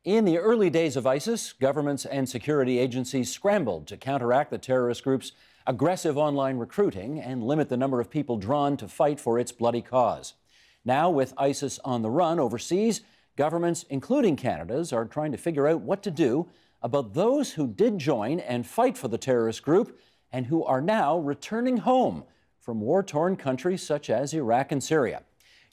In the early days of ISIS, governments and security agencies scrambled to counteract the terrorist group's aggressive online recruiting and limit the number of people drawn to fight for its bloody cause. Now, with ISIS on the run overseas, governments, including Canada's, are trying to figure out what to do about those who did join and fight for the terrorist group and who are now returning home from war-torn countries such as Iraq and Syria.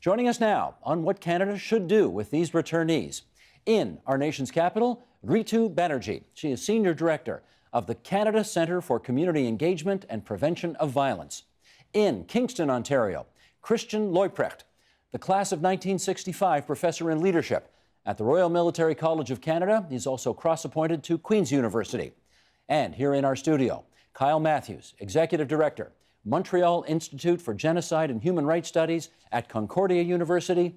Joining us now on what Canada should do with these returnees. In our nation's capital, Ritu Banerjee. She is Senior Director of the Canada Centre for Community Engagement and Prevention of Violence. In Kingston, Ontario, Christian Leuprecht, the class of 1965 professor in leadership at the Royal Military College of Canada. He's also cross-appointed to Queen's University. And here in our studio, Kyle Matthews, Executive Director, Montreal Institute for Genocide and Human Rights Studies at Concordia University,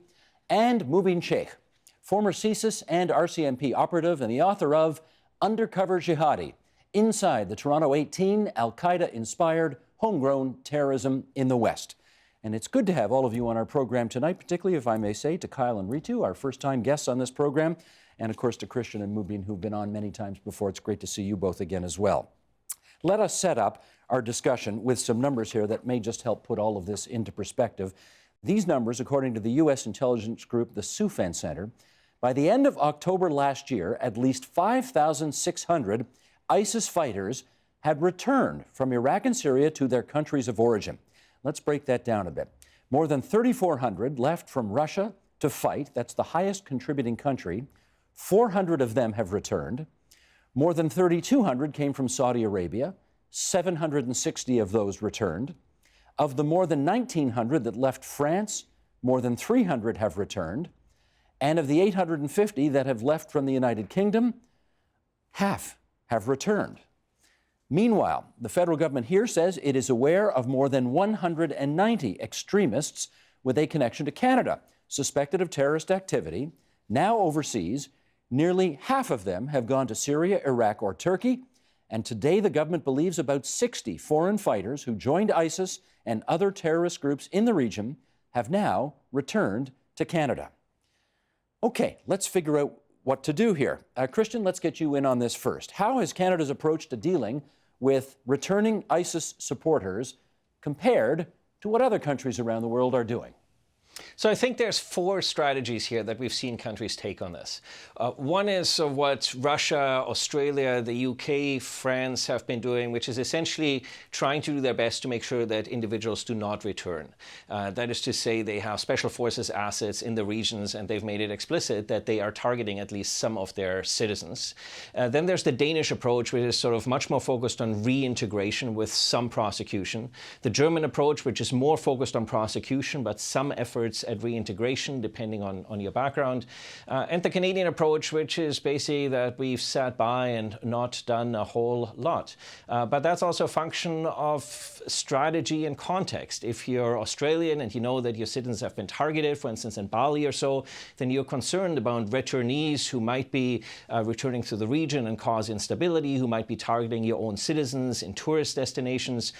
and Mubin Sheikh, former CSIS and RCMP operative and the author of Undercover Jihadi, Inside the Toronto 18, Al-Qaeda-Inspired Homegrown Terrorism in the West. And it's good to have all of you on our program tonight, particularly, if I may say, to Kyle and Ritu, our first-time guests on this program, and of course to Christian and Mubin, who've been on many times before. It's great to see you both again as well. Let us set up our discussion with some numbers here that may just help put all of this into perspective. These numbers, according to the U.S. intelligence group, the SUFEN Center, by the end of October last year, at least 5,600 ISIS fighters had returned from Iraq and Syria to their countries of origin. Let's break that down a bit. More than 3,400 left from Russia to fight. That's the highest contributing country. 400 of them have returned. More than 3,200 came from Saudi Arabia. 760 of those returned. Of the more than 1,900 that left France, more than 300 have returned. And of the 850 that have left from the United Kingdom, half have returned. Meanwhile, the federal government here says it is aware of more than 190 extremists with a connection to Canada, suspected of terrorist activity, now overseas. Nearly half of them have gone to Syria, Iraq, or Turkey. And today the government believes about 60 foreign fighters who joined ISIS and other terrorist groups in the region have now returned to Canada. Okay, let's figure out what to do here. Christian, let's get you in on this first. How has Canada's approach to dealing with returning ISIS supporters compared to what other countries around the world are doing? So I think there's four strategies here that we've seen countries take on this. One is what Russia, Australia, the UK, France have been doing, which is essentially trying to do their best to make sure that individuals do not return. That is to say, they have special forces assets in the regions, and they've made it explicit that they are targeting at least some of their citizens. Then there's the Danish approach, which is sort of much more focused on reintegration with some prosecution. The German approach, which is more focused on prosecution, but some efforts at reintegration, depending on your background. And the Canadian approach, which is basically that we've sat by and not done a whole lot. But that's also a function of strategy and context. If you're Australian and you know that your citizens have been targeted, for instance, in Bali or so, then you're concerned about returnees who might be returning to the region and cause instability, who might be targeting your own citizens in tourist destinations.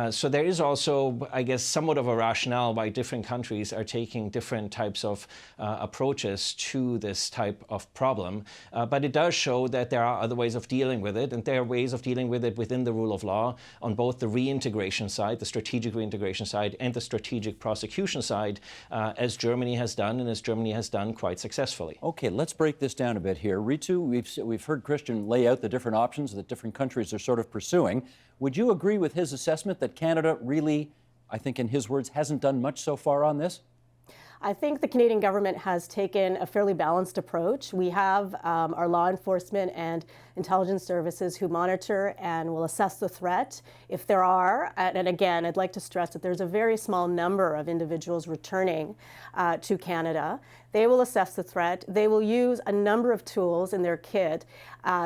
So there is also, I guess, somewhat of a rationale why different countries are taking different types of approaches to this type of problem. But it does show that there are other ways of dealing with it, and there are ways of dealing with it within the rule of law on both the reintegration side, the strategic reintegration side, and the strategic prosecution side, as Germany has done, and as Germany has done quite successfully. Okay, let's break this down a bit here. Ritu, we've heard Christian lay out the different options that different countries are sort of pursuing. Would you agree with his assessment that Canada really, I think in his words, hasn't done much so far on this? I think the Canadian government has taken a fairly balanced approach. We have our law enforcement and intelligence services who monitor and will assess the threat. If there are, and again, I'd like to stress that there's a very small number of individuals returning to Canada. They will assess the threat. They will use a number of tools in their kit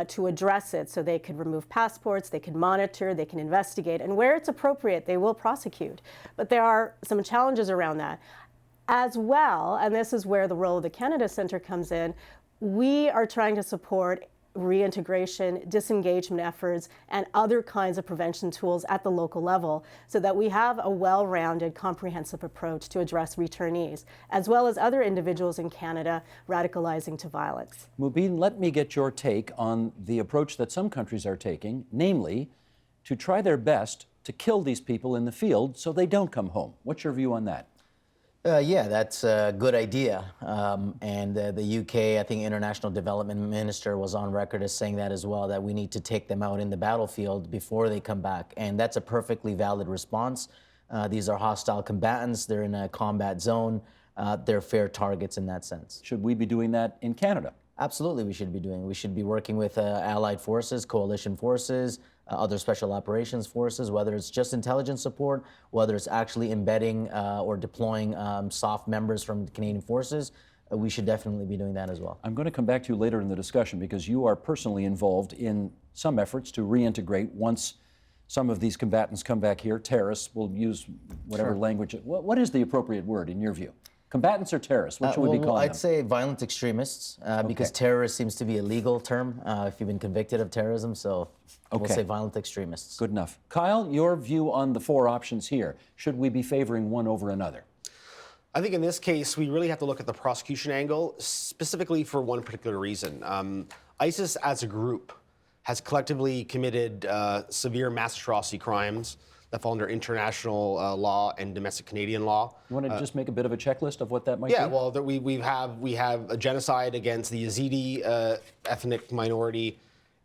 to address it. So they could remove passports, they can monitor, they can investigate, and where it's appropriate, they will prosecute. But there are some challenges around that. As well, and this is where the role of the Canada Centre comes in, we are trying to support reintegration, disengagement efforts, and other kinds of prevention tools at the local level so that we have a well-rounded, comprehensive approach to address returnees, as well as other individuals in Canada radicalizing to violence. Mubin, let me get your take on the approach that some countries are taking, namely to try their best to kill these people in the field so they don't come home. What's your view on that? Yeah, that's a good idea. And the UK, I think International Development Minister was on record as saying that as well, that we need to take them out in the battlefield before they come back. And that's a perfectly valid response. These are hostile combatants. They're in a combat zone. They're fair targets in that sense. Should we be doing that in Canada? Absolutely, we should be doing. We should be working with allied forces, coalition forces, other special operations forces, whether it's just intelligence support, whether it's actually embedding or deploying soft members from the Canadian forces. We should definitely be doing that as well. I'm going to come back to you later in the discussion because you are personally involved in some efforts to reintegrate once some of these combatants come back here. Terrorists, will use whatever language. What is the appropriate word in your view? Combatants or terrorists? What should we be calling them? I'd say violent extremists, because terrorist seems to be a legal term if you've been convicted of terrorism, so we'll say violent extremists. Good enough. Kyle, your view on the four options here. Should we be favoring one over another? I think in this case, we really have to look at the prosecution angle, specifically for one particular reason. ISIS as a group has collectively committed severe mass atrocity crimes that fall under international law and domestic Canadian law. You want to just make a bit of a checklist of what that might be? Yeah, well, we have a genocide against the Yazidi ethnic minority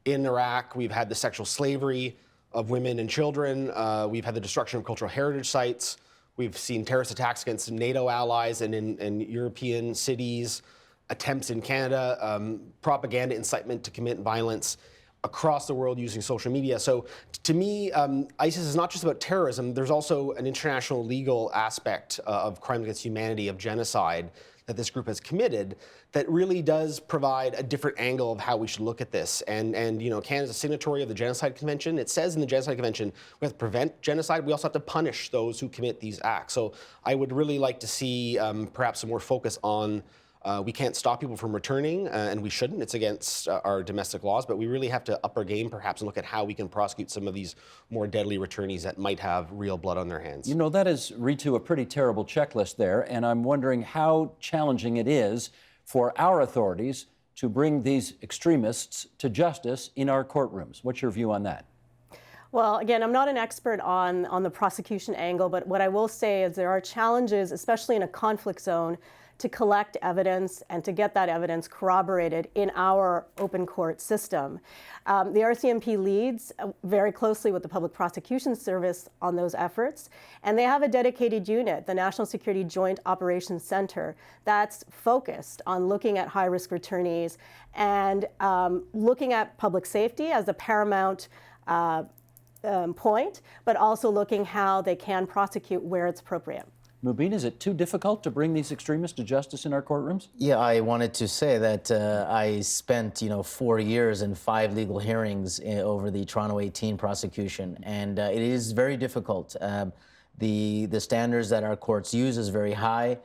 in Iraq. We've had the sexual slavery of women and children. We've had the destruction of cultural heritage sites. We've seen terrorist attacks against NATO allies and in European cities, attempts in Canada, propaganda, incitement to commit violence across the world using social media. So to me, ISIS is not just about terrorism. There's also an international legal aspect of crimes against humanity, of genocide that this group has committed that really does provide a different angle of how we should look at this. And you know, Canada's a signatory of the Genocide Convention. It says in the Genocide Convention, we have to prevent genocide. We also have to punish those who commit these acts. So I would really like to see perhaps some more focus on we can't stop people from returning, and we shouldn't. It's against our domestic laws, but we really have to up our game, perhaps, and look at how we can prosecute some of these more deadly returnees that might have real blood on their hands. You know, that is, Ritu, a pretty terrible checklist there, and I'm wondering how challenging it is for our authorities to bring these extremists to justice in our courtrooms. What's your view on that? Well, again, I'm not an expert on the prosecution angle, but what I will say is there are challenges, especially in a conflict zone, to collect evidence and to get that evidence corroborated in our open court system. The RCMP leads very closely with the Public Prosecution Service on those efforts, and they have a dedicated unit, the National Security Joint Operations Center, that's focused on looking at high-risk returnees and looking at public safety as the paramount point, but also looking how they can prosecute where it's appropriate. Mubin, is it too difficult to bring these extremists to justice in our courtrooms? Yeah, I wanted to say that I spent 4 years and 5 legal hearings over the Toronto 18 prosecution, and it is very difficult. The standards that our courts use is very high.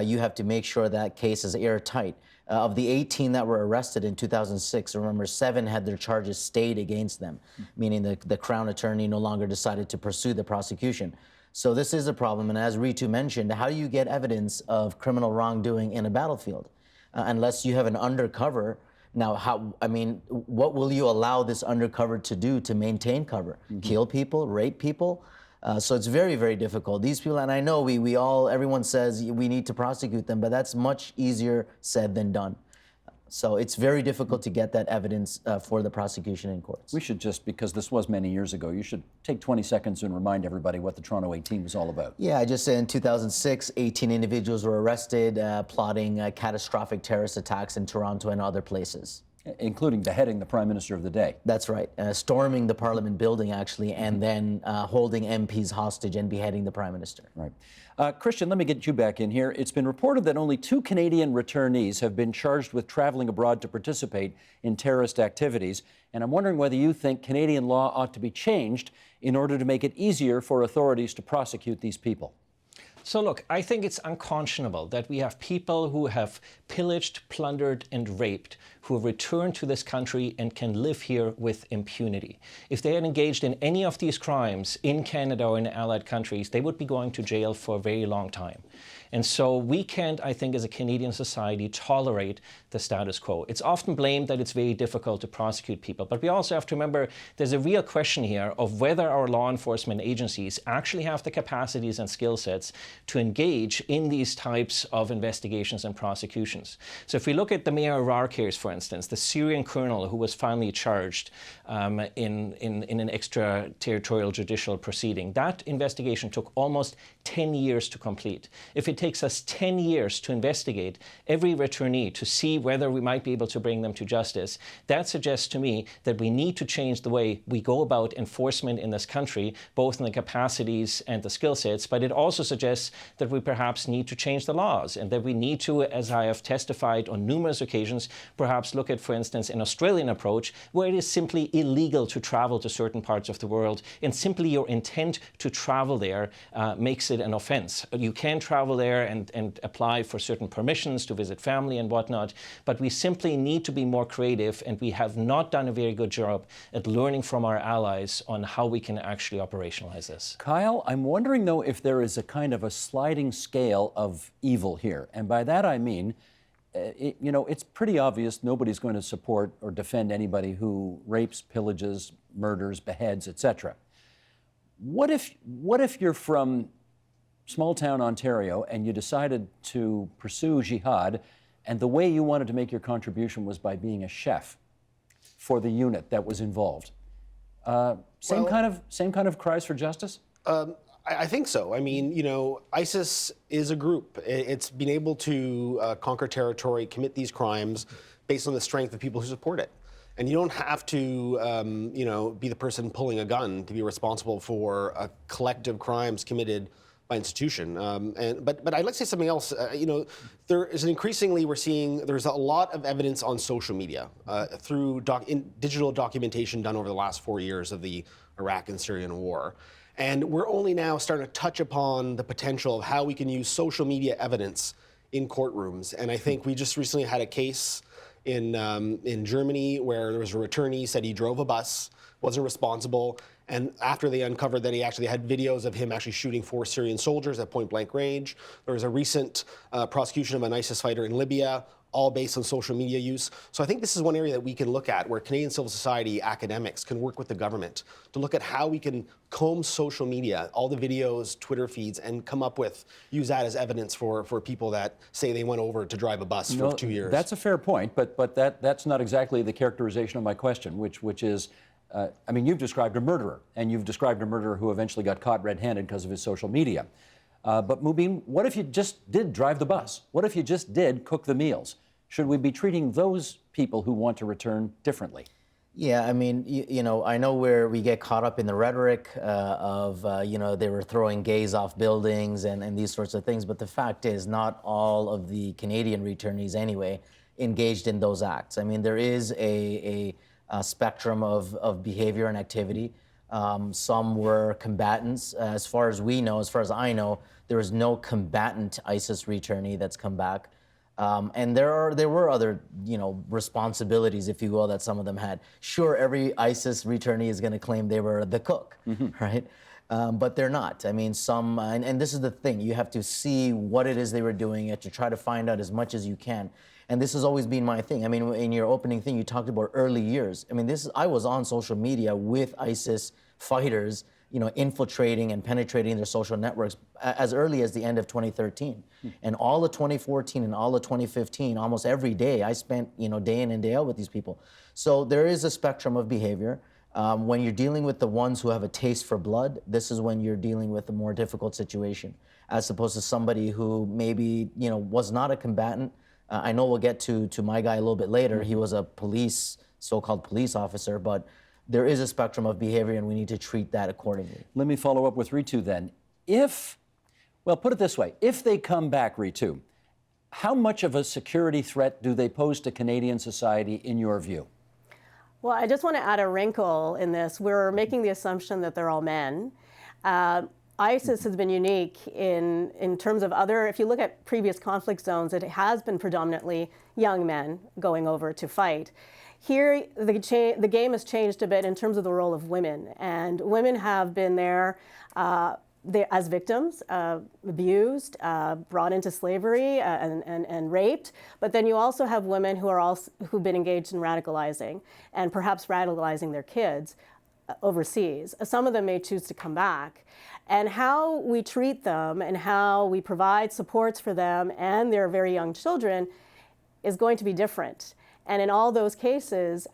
You have to make sure that case is airtight. Of the 18 that were arrested in 2006, remember 7 had their charges stayed against them, meaning the Crown Attorney no longer decided to pursue the prosecution. So this is a problem, and as Ritu mentioned, how do you get evidence of criminal wrongdoing in a battlefield? Unless you have an undercover. Now, what will you allow this undercover to do to maintain cover? Kill people, rape people? So it's very, very difficult. These people, and I know everyone says we need to prosecute them, but that's much easier said than done. So it's very difficult to get that evidence for the prosecution in courts. We should just, because this was many years ago, you should take 20 seconds and remind everybody what the Toronto 18 was all about. Yeah, I just said in 2006, 18 individuals were arrested plotting catastrophic terrorist attacks in Toronto and other places. Including beheading the Prime Minister of the day. That's right. Storming the Parliament building, actually, and then holding MPs hostage and beheading the Prime Minister. Right. Christian, let me get you back in here. It's been reported that only 2 Canadian returnees have been charged with traveling abroad to participate in terrorist activities. And I'm wondering whether you think Canadian law ought to be changed in order to make it easier for authorities to prosecute these people. So look, I think it's unconscionable that we have people who have pillaged, plundered, and raped who have returned to this country and can live here with impunity. If they had engaged in any of these crimes in Canada or in allied countries, they would be going to jail for a very long time. And so we can't, I think, as a Canadian society, tolerate the status quo. It's often blamed that it's very difficult to prosecute people, but we also have to remember there's a real question here of whether our law enforcement agencies actually have the capacities and skill sets to engage in these types of investigations and prosecutions. So if we look at the Mayor Arar case, for instance, the Syrian colonel who was finally charged in an extraterritorial judicial proceeding, that investigation took almost 10 years to complete. If it takes us 10 years to investigate every returnee to see whether we might be able to bring them to justice, that suggests to me that we need to change the way we go about enforcement in this country, both in the capacities and the skill sets, but it also suggests that we perhaps need to change the laws and that we need to, as I have testified on numerous occasions, perhaps look at, for instance, an Australian approach where it is simply illegal to travel to certain parts of the world, and simply your intent to travel there makes it an offense. You can travel there and apply for certain permissions to visit family and whatnot, but we simply need to be more creative, and we have not done a very good job at learning from our allies on how we can actually operationalize this. Kyle, I'm wondering, though, if there is a kind of a sliding scale of evil here. And by that I mean, it's pretty obvious nobody's going to support or defend anybody who rapes, pillages, murders, beheads, etc. What if you're from small town Ontario and you decided to pursue jihad, and the way you wanted to make your contribution was by being a chef for the unit that was involved? Same kind of cries for justice? I think so. I mean, ISIS is a group. It's been able to conquer territory, commit these crimes based on the strength of people who support it. And you don't have to, be the person pulling a gun to be responsible for collective crimes committed by institution. But I'd like to say something else. There is we're seeing there's a lot of evidence on social media through digital documentation done over the last 4 years of the Iraq and Syrian war. And we're only now starting to touch upon the potential of how we can use social media evidence in courtrooms. And I think we just recently had a case in Germany where there was a returnee said he drove a bus, wasn't responsible, and after they uncovered that he actually had videos of him actually shooting 4 Syrian soldiers at point-blank range. There was a recent prosecution of an ISIS fighter in Libya, all based on social media use. So I think this is one area that we can look at where Canadian civil society academics can work with the government to look at how we can comb social media, all the videos, Twitter feeds, and use that as evidence for people that say they went over to drive a bus for 2 years. That's a fair point, but that's not exactly the characterization of my question, which is, you've described a murderer, and you've described a murderer who eventually got caught red-handed because of his social media. But Mubin, what if you just did drive the bus? What if you just did cook the meals? Should we be treating those people who want to return differently? Yeah, I mean, I know where we get caught up in the rhetoric of, they were throwing gays off buildings and these sorts of things. But the fact is, not all of the Canadian returnees anyway engaged in those acts. I mean, there is a spectrum of behavior and activity. Some were combatants. As far as I know, there is no combatant ISIS returnee that's come back. And there were other, responsibilities, if you will, that some of them had. Sure, every ISIS returnee is going to claim they were the cook, right? But they're not. I mean, some, and this is the thing, you have to see what it is they were doing to try to find out as much as you can. And this has always been my thing. I mean, in your opening thing, you talked about early years. I mean, I was on social media with ISIS fighters, infiltrating and penetrating their social networks as early as the end of 2013. And all of 2014 and all of 2015, almost every day, I spent, day in and day out with these people. So there is a spectrum of behavior. When you're dealing with the ones who have a taste for blood, this is when you're dealing with a more difficult situation, as opposed to somebody who maybe, was not a combatant. I know we'll get to my guy a little bit later. He was a so-called police officer, but there is a spectrum of behavior, and we need to treat that accordingly. Let me follow up with Ritu then. Put it this way, if they come back, Ritu, how much of a security threat do they pose to Canadian society in your view? Well, I just want to add a wrinkle in this. We're making the assumption that they're all men. ISIS has been unique in terms of other, if you look at previous conflict zones, it has been predominantly young men going over to fight. Here, the game has changed a bit in terms of the role of women, and women have been there as victims, abused, brought into slavery, and raped. But then you also have women who've been engaged in radicalizing, and perhaps radicalizing their kids overseas. Some of them may choose to come back. And how we treat them and how we provide supports for them and their very young children is going to be different. And in all those cases,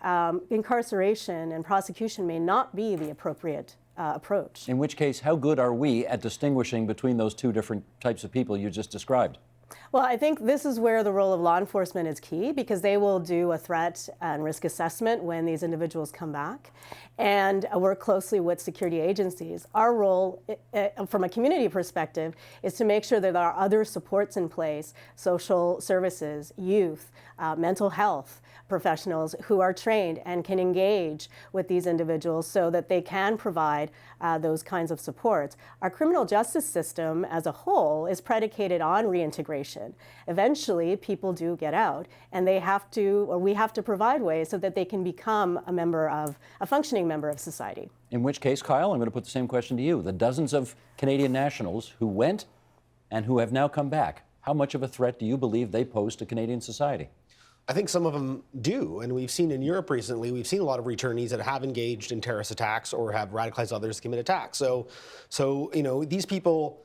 incarceration and prosecution may not be the appropriate approach. In which case, how good are we at distinguishing between those two different types of people you just described? Well, I think this is where the role of law enforcement is key, because they will do a threat and risk assessment when these individuals come back and work closely with security agencies. Our role, from a community perspective, is to make sure that there are other supports in place, social services, youth, mental health professionals who are trained and can engage with these individuals so that they can provide those kinds of supports. Our criminal justice system as a whole is predicated on reintegration. Eventually, people do get out, and they have to, or we have to provide ways so that they can become a functioning member of society. In which case, Kyle, I'm going to put the same question to you. The dozens of Canadian nationals who went and who have now come back, how much of a threat do you believe they pose to Canadian society? I think some of them do, and we've seen in Europe recently, we've seen a lot of returnees that have engaged in terrorist attacks or have radicalized others to commit attacks. So you know, these people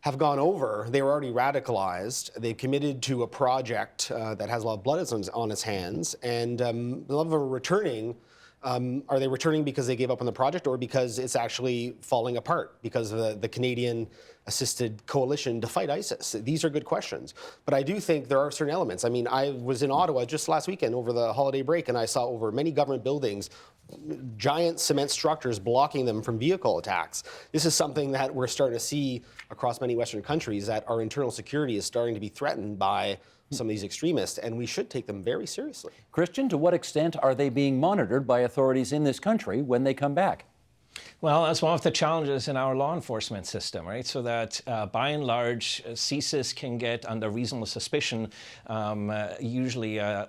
have gone over, they were already radicalized, they've committed to a project that has a lot of blood on its hands, and the level of returning, are they returning because they gave up on the project or because it's actually falling apart because of the Canadian-assisted coalition to fight ISIS? These are good questions. But I do think there are certain elements. I mean, I was in Ottawa just last weekend over the holiday break, and I saw over many government buildings giant cement structures blocking them from vehicle attacks. This is something that we're starting to see across many Western countries, that our internal security is starting to be threatened by some of these extremists, and we should take them very seriously. Christian, to what extent are they being monitored by authorities in this country when they come back? Well, that's one of the challenges in our law enforcement system, right? So that by and large, CSIS can get under reasonable suspicion, usually a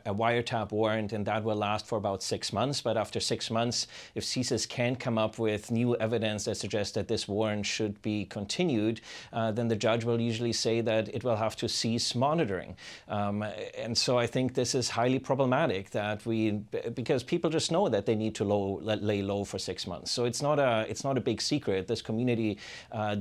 wiretap warrant, and that will last for about 6 months. But after 6 months, if CSIS can come up with new evidence that suggests that this warrant should be continued, then the judge will usually say that it will have to cease monitoring. And so I think this is highly problematic, that because people just know that they need to lay low for 6 months. So it's not a big secret. This community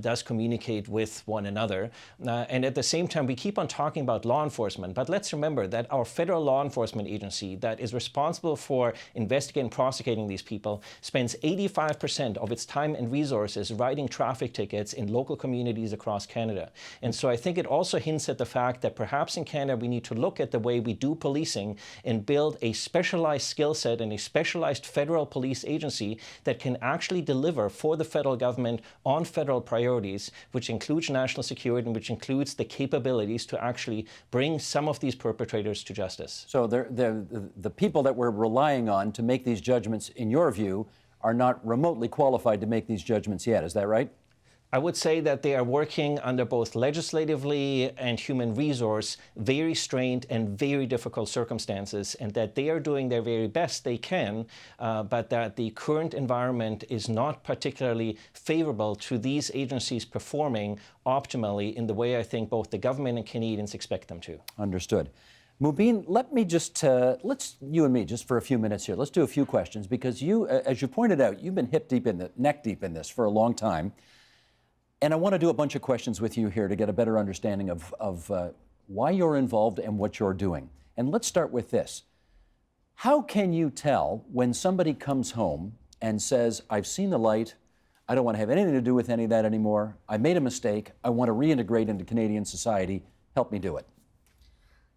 does communicate with one another. And at the same time, we keep on talking about law enforcement. But let's remember that our federal law enforcement agency that is responsible for investigating and prosecuting these people spends 85% of its time and resources writing traffic tickets in local communities across Canada. And so I think it also hints at the fact that perhaps in Canada we need to look at the way we do policing and build a specialized skill set and a specialized federal police agency that can actually deliver for the federal government on federal priorities, which includes national security and which includes the capabilities to actually bring some of these perpetrators to justice. So the people that we're relying on to make these judgments, in your view, are not remotely qualified to make these judgments yet. Is that right? I would say that they are working under both legislatively and human resource very strained and very difficult circumstances, and that they are doing their very best they can, but that the current environment is not particularly favorable to these agencies performing optimally in the way I think both the government and Canadians expect them to. Understood. Mubin, let me just, you and me, just for a few minutes here, let's do a few questions, because you, as you pointed out, you've been neck deep in this for a long time. And I want to do a bunch of questions with you here to get a better understanding of why you're involved and what you're doing. And let's start with this. How can you tell when somebody comes home and says, I've seen the light, I don't want to have anything to do with any of that anymore, I made a mistake, I want to reintegrate into Canadian society, help me do it?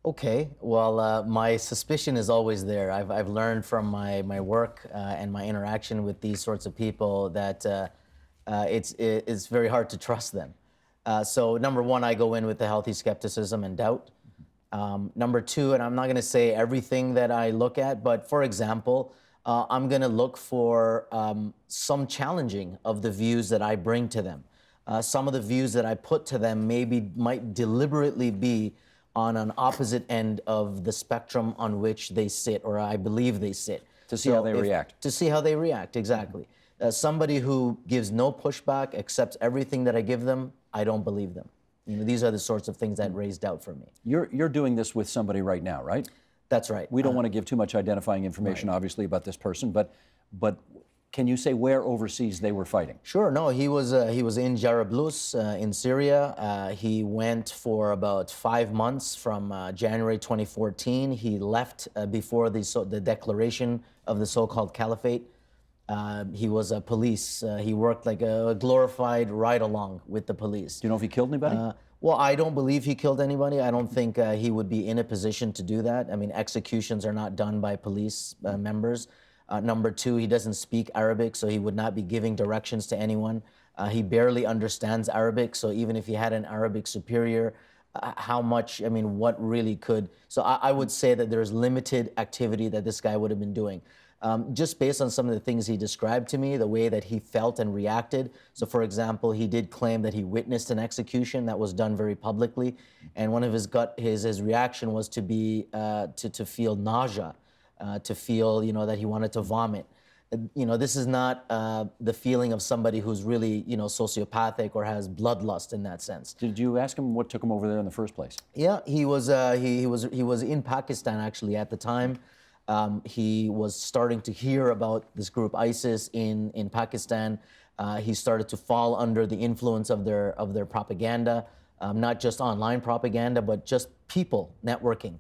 Okay, well, my suspicion is always there. I've learned from my work and my interaction with these sorts of people that it's very hard to trust them. So number one, I go in with a healthy skepticism and doubt. Number two, and I'm not going to say everything that I look at, but for example, I'm going to look for some challenging of the views that I bring to them. Some of the views that I put to them might deliberately be on an opposite end of the spectrum on which they sit, or I believe they sit. To see how they react. To see how they react, exactly. Somebody who gives no pushback, accepts everything that I give them, I don't believe them. These are the sorts of things that raise doubt for me. You're doing this with somebody right now, right? That's right. We don't want to give too much identifying information, obviously, about this person, but can you say where overseas they were fighting? Sure. No, he was in Jarablus in Syria. He went for about 5 months from January 2014. He left before the declaration of the so-called caliphate. He was a police. He worked like a glorified ride-along with the police. Do you know if he killed anybody? Well, I don't believe he killed anybody. I don't think he would be in a position to do that. I mean, executions are not done by police members. Number two, he doesn't speak Arabic, so he would not be giving directions to anyone. He barely understands Arabic, so even if he had an Arabic superior, how much, what really could... So I would say that there's limited activity that this guy would have been doing. Just based on some of the things he described to me, the way that he felt and reacted. So, for example, he did claim that he witnessed an execution that was done very publicly, and one of his reaction was to feel nausea, to feel that he wanted to vomit. This is not the feeling of somebody who's really sociopathic or has bloodlust in that sense. Did you ask him what took him over there in the first place? Yeah, he was in Pakistan actually at the time. He was starting to hear about this group ISIS in Pakistan. He started to fall under the influence of their propaganda, not just online propaganda, but just people networking,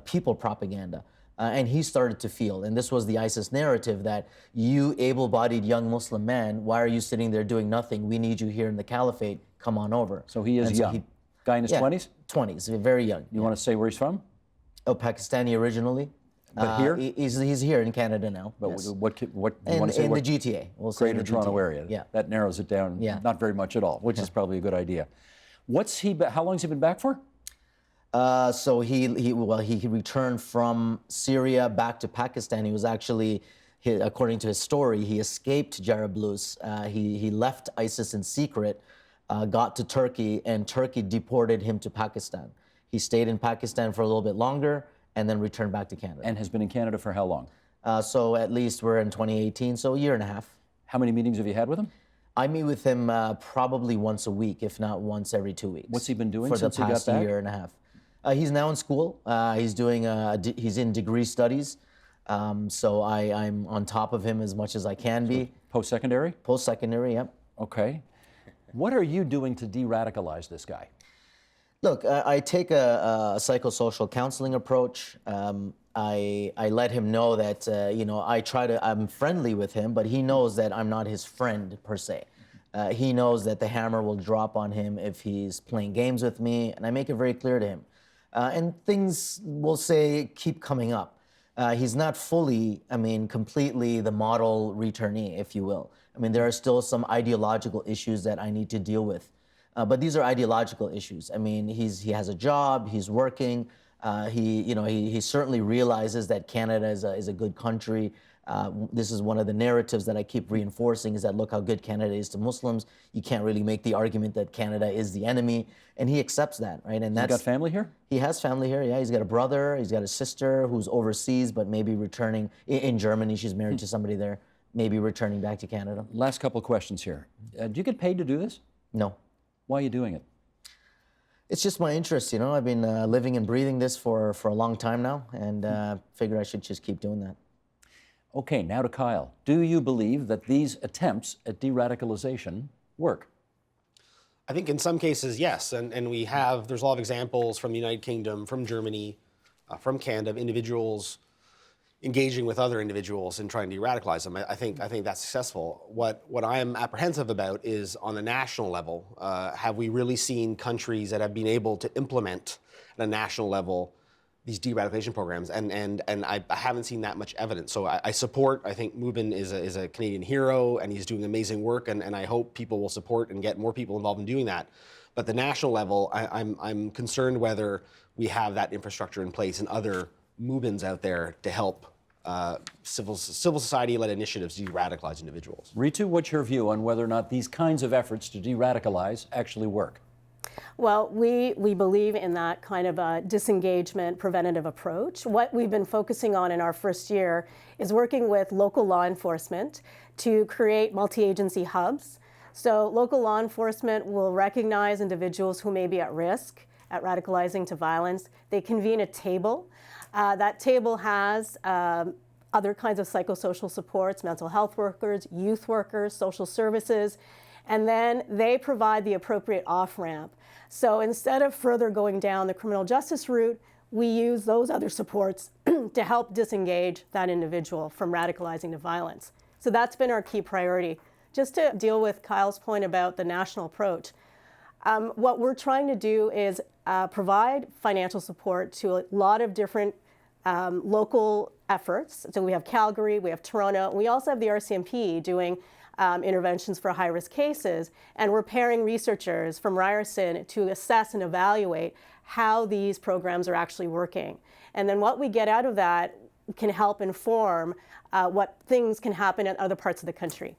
people propaganda. And he started to feel, and this was the ISIS narrative, that you able-bodied young Muslim man, why are you sitting there doing nothing? We need you here in the caliphate. Come on over. So he is young. Guy in his 20s? 20s, very young. You want to say where he's from? Oh, Pakistani originally. But here? He's here in Canada now. But yes. what do you want to say? In the GTA. We'll say Greater Toronto GTA. area. Yeah. That narrows it down not very much at all, which is probably a good idea. How long has he been back for? So he returned from Syria back to Pakistan. He was actually, according to his story, he escaped Jarablus. He left ISIS in secret, got to Turkey, and Turkey deported him to Pakistan. He stayed in Pakistan for a little bit longer and then returned back to Canada. And has been in Canada for how long? So at least we're in 2018, so a year and a half. How many meetings have you had with him? I meet with him probably once a week, if not once every 2 weeks. What's he been doing for since the past he got back? year and a half? He's now in school. He's in degree studies. So I'm on top of him as much as I can be. Post-secondary? Post-secondary, yep. Okay. What are you doing to de-radicalize this guy? Look, I take a psychosocial counseling approach. I let him know that, I'm friendly with him, but he knows that I'm not his friend per se. He knows that the hammer will drop on him if he's playing games with me, and I make it very clear to him. And things, we'll say, keep coming up. He's not fully, completely the model returnee, if you will. There are still some ideological issues that I need to deal with. But these are ideological issues. He has a job, he's working. He certainly realizes that Canada is a good country. This is one of the narratives that I keep reinforcing, is that look how good Canada is to Muslims. You can't really make the argument that Canada is the enemy, and he accepts that, right? And He's got family here? He has family here, yeah. He's got a brother, he's got a sister who's overseas, but maybe returning in Germany. She's married to somebody there, maybe returning back to Canada. Last couple of questions here. Do you get paid to do this? No. Why are you doing it? It's just my interest, I've been living and breathing this for a long time now, and figured I should just keep doing that. Okay, now to Kyle. Do you believe that these attempts at de-radicalization work? I think in some cases, yes. And there's a lot of examples from the United Kingdom, from Germany, from Canada, of individuals engaging with other individuals and trying to de-radicalize them. I think that's successful. What I am apprehensive about is on the national level, have we really seen countries that have been able to implement at a national level these de-radicalization programs? And I haven't seen that much evidence. So I think Mubin is a Canadian hero, and he's doing amazing work, and I hope people will support and get more people involved in doing that. But the national level, I'm concerned whether we have that infrastructure in place and other Mubins out there to help civil society-led initiatives to de-radicalize individuals. Ritu, what's your view on whether or not these kinds of efforts to de-radicalize actually work? Well, we believe in that kind of a disengagement preventative approach. What we've been focusing on in our first year is working with local law enforcement to create multi-agency hubs. So local law enforcement will recognize individuals who may be at risk at radicalizing to violence. They convene a table. That table has other kinds of psychosocial supports, mental health workers, youth workers, social services, and then they provide the appropriate off-ramp. So instead of further going down the criminal justice route, we use those other supports to help disengage that individual from radicalizing to violence. So that's been our key priority. Just to deal with Kyle's point about the national approach, what we're trying to do is provide financial support to a lot of different local efforts. So we have Calgary, we have Toronto, and we also have the RCMP doing interventions for high-risk cases, and we're pairing researchers from Ryerson to assess and evaluate how these programs are actually working. And then what we get out of that can help inform what things can happen in other parts of the country.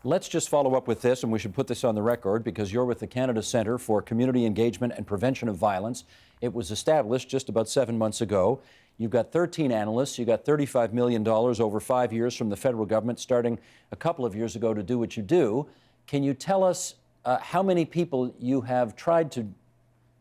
Let's just follow up with this, and we should put this on the record because you're with the Canada Centre for Community Engagement and Prevention of Violence. It was established just about 7 months ago. You've got 13 analysts. You got $35 million over 5 years from the federal government, starting a couple of years ago to do what you do. Can you tell us how many people you have tried to,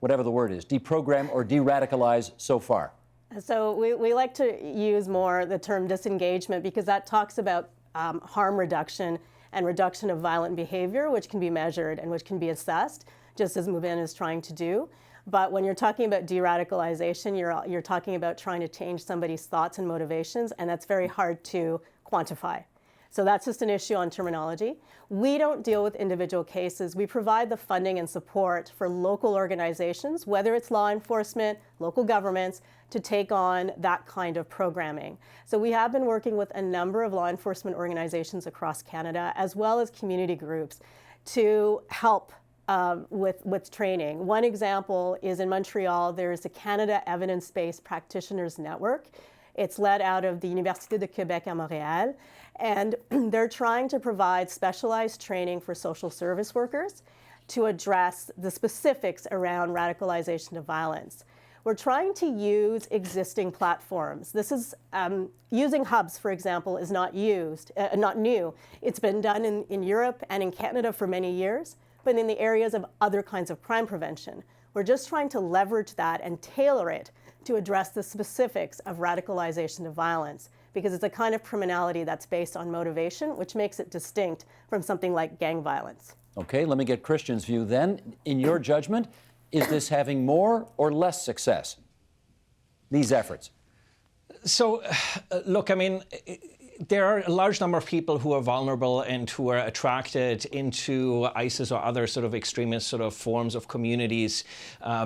whatever the word is, deprogram or de-radicalize so far? So we like to use more the term disengagement because that talks about harm reduction and reduction of violent behavior, which can be measured and which can be assessed, just as Mubin is trying to do. But when you're talking about de-radicalization, you're talking about trying to change somebody's thoughts and motivations, and that's very hard to quantify. So that's just an issue on terminology. We don't deal with individual cases. We provide the funding and support for local organizations, whether it's law enforcement, local governments, to take on that kind of programming. So we have been working with a number of law enforcement organizations across Canada, as well as community groups, to help with training. One example is in Montreal, there's a Canada Evidence-Based Practitioners Network. It's led out of the Université de Québec à Montréal, and they're trying to provide specialized training for social service workers to address the specifics around radicalization to violence. We're trying to use existing platforms. This is using hubs, for example, is not new. It's been done in Europe and in Canada for many years, but in the areas of other kinds of crime prevention. We're just trying to leverage that and tailor it to address the specifics of radicalization to violence, because it's a kind of criminality that's based on motivation, which makes it distinct from something like gang violence. Okay, let me get Christian's view then. In your judgment, is this having more or less success, these efforts? So, look, I mean, there are a large number of people who are vulnerable and who are attracted into ISIS or other sort of extremist sort of forms of communities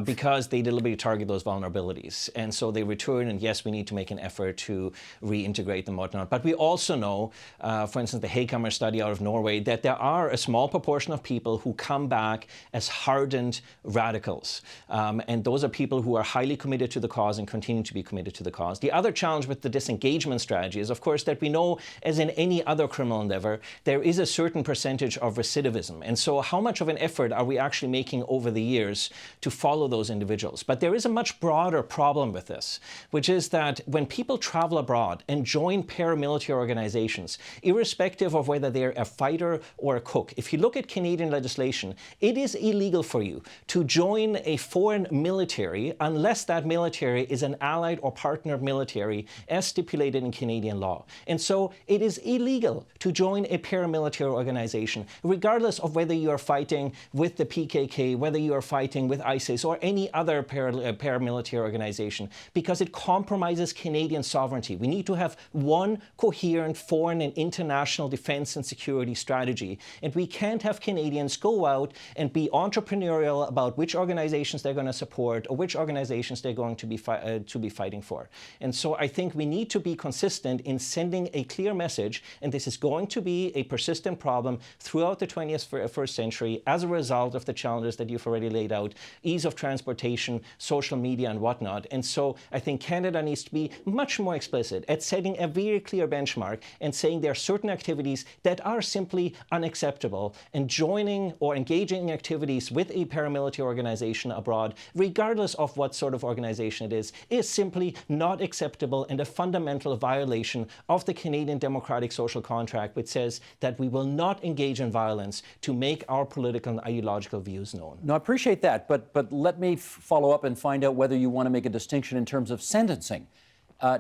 because they deliberately target those vulnerabilities. And so they return, and yes, we need to make an effort to reintegrate them and whatnot. But we also know, for instance, the Haycomer study out of Norway, that there are a small proportion of people who come back as hardened radicals. And those are people who are highly committed to the cause and continue to be committed to the cause. The other challenge with the disengagement strategy is, of course, that we know, as in any other criminal endeavor, there is a certain percentage of recidivism. And so how much of an effort are we actually making over the years to follow those individuals? But there is a much broader problem with this, which is that when people travel abroad and join paramilitary organizations, irrespective of whether they're a fighter or a cook, if you look at Canadian legislation, it is illegal for you to join a foreign military unless that military is an allied or partner military as stipulated in Canadian law. And so it is illegal to join a paramilitary organization, regardless of whether you are fighting with the PKK, whether you are fighting with ISIS or any other paramilitary organization, because it compromises Canadian sovereignty. We need to have one coherent foreign and international defense and security strategy. And we can't have Canadians go out and be entrepreneurial about which organizations they're going to support or which organizations they're going to be fighting for. And so I think we need to be consistent in sending a a clear message, and this is going to be a persistent problem throughout the 21st century as a result of the challenges that you've already laid out, ease of transportation, social media, and whatnot. And so I think Canada needs to be much more explicit at setting a very clear benchmark and saying there are certain activities that are simply unacceptable, and joining or engaging in activities with a paramilitary organization abroad, regardless of what sort of organization it is simply not acceptable and a fundamental violation of the Canadian democratic social contract, which says that we will not engage in violence to make our political and ideological views known. No, I appreciate that, but let me follow up and find out whether you want to make a distinction in terms of sentencing.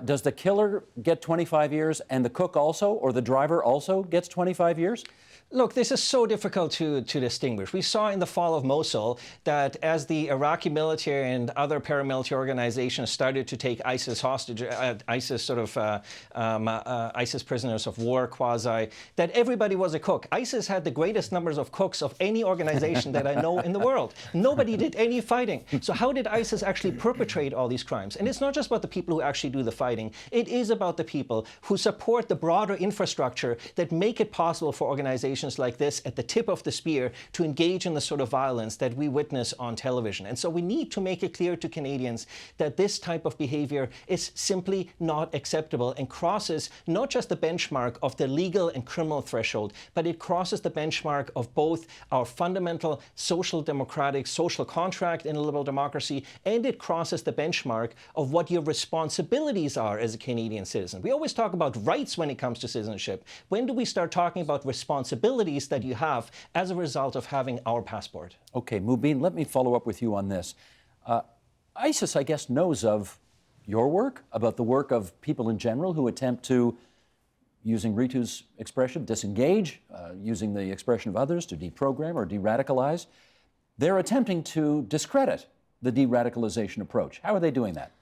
Does the killer get 25 years and the cook also, or the driver also gets 25 years? Look, this is so difficult to distinguish. We saw in the fall of Mosul that as the Iraqi military and other paramilitary organizations started to take ISIS hostage, ISIS prisoners of war, quasi, that everybody was a cook. ISIS had the greatest numbers of cooks of any organization that I know in the world. Nobody did any fighting. So how did ISIS actually perpetrate all these crimes? And it's not just about the people who actually do the fighting. It is about the people who support the broader infrastructure that make it possible for organizations like this at the tip of the spear to engage in the sort of violence that we witness on television. And so we need to make it clear to Canadians that this type of behavior is simply not acceptable and crosses not just the benchmark of the legal and criminal threshold, but it crosses the benchmark of both our fundamental social democratic social contract in a liberal democracy, and it crosses the benchmark of what your responsibilities are as a Canadian citizen. We always talk about rights when it comes to citizenship. When do we start talking about responsibilities that you have as a result of having our passport? Okay, Mubin, let me follow up with you on this. ISIS, I guess, knows of your work, about the work of people in general who attempt to, using Ritu's expression, disengage, using the expression of others, to deprogram or de-radicalize. They're attempting to discredit the de-radicalization approach. How are they doing that?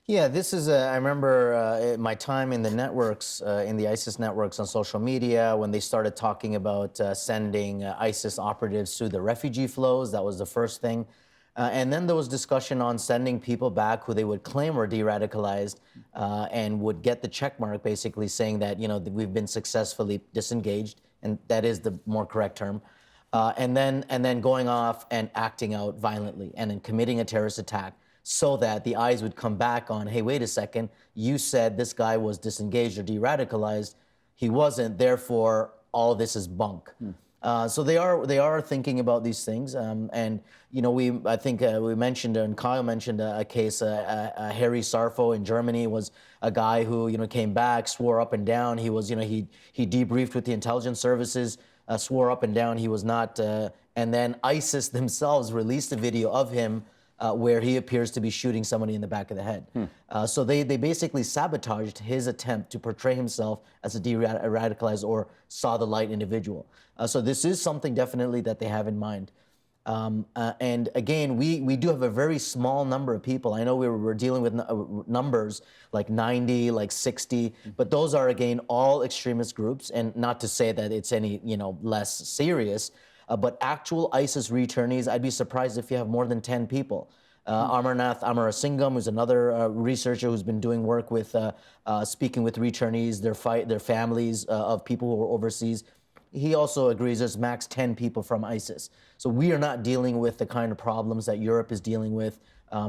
Yeah, this is, I remember my time in the networks, in the ISIS networks on social media, when they started talking about sending ISIS operatives through the refugee flows. That was the first thing. And then there was discussion on sending people back who they would claim were de-radicalized and would get the check mark basically saying that, you know, that we've been successfully disengaged, and that is the more correct term. And then going off and acting out violently and then committing a terrorist attack, so that the eyes would come back on, hey, wait a second, you said this guy was disengaged or de-radicalized. He wasn't, therefore all this is bunk. So they are thinking about these things. And, you know, I think we mentioned, and Kyle mentioned a case, Harry Sarfo in Germany was a guy who, you know, came back, swore up and down. He was, you know, he debriefed with the intelligence services, swore up and down he was not, and then ISIS themselves released a video of him where he appears to be shooting somebody in the back of the head. So they basically sabotaged his attempt to portray himself as a de-radicalized or saw the light individual. So this is something definitely that they have in mind. And again, we do have a very small number of people. I know we're dealing with numbers like 90, like 60, but those are, again, all extremist groups, and not to say that it's any, you know, less serious. But actual ISIS returnees, I'd be surprised if you have more than 10 people. Amarnath Amarasingam, who's another researcher who's been doing work with, speaking with returnees, their families of people who are overseas. He also agrees there's max 10 people from ISIS. So we are not dealing with the kind of problems that Europe is dealing with,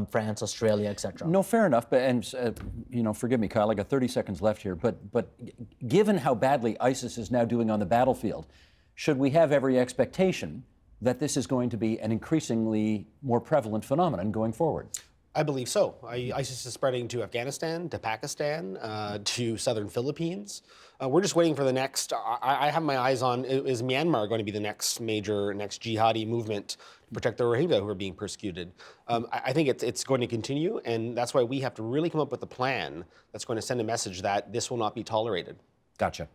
France, Australia, etc. No, fair enough. But you know, forgive me, Kyle, I got 30 seconds left here. But given how badly ISIS is now doing on the battlefield, should we have every expectation that this is going to be an increasingly more prevalent phenomenon going forward? I believe so. ISIS is spreading to Afghanistan, to Pakistan, to southern Philippines. We're just waiting for the next, I have my eyes on, is Myanmar going to be the next jihadi movement to protect the Rohingya who are being persecuted? I think it's going to continue, and that's why we have to really come up with a plan that's going to send a message that this will not be tolerated. Gotcha.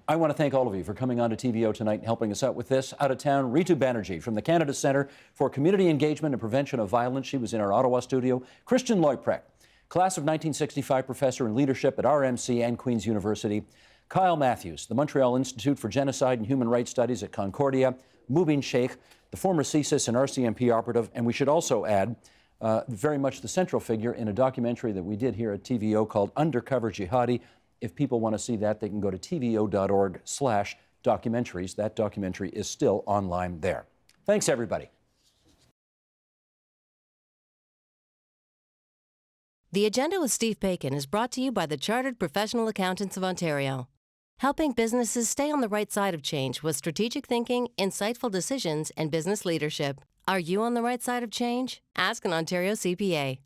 I want to thank all of you for coming on to TVO tonight and helping us out with this. Out of town, Ritu Banerjee from the Canada Centre for Community Engagement and Prevention of Violence. She was in our Ottawa studio. Christian Leuprecht, class of 1965 professor in leadership at RMC and Queen's University. Kyle Matthews, the Montreal Institute for Genocide and Human Rights Studies at Concordia. Mubin Sheikh, the former CSIS and RCMP operative. And we should also add, very much the central figure in a documentary that we did here at TVO called Undercover Jihadi. If people want to see that, they can go to tvo.org/documentaries. That documentary is still online there. Thanks, everybody. The Agenda with Steve Bacon is brought to you by the Chartered Professional Accountants of Ontario, helping businesses stay on the right side of change with strategic thinking, insightful decisions, and business leadership. Are you on the right side of change? Ask an Ontario CPA.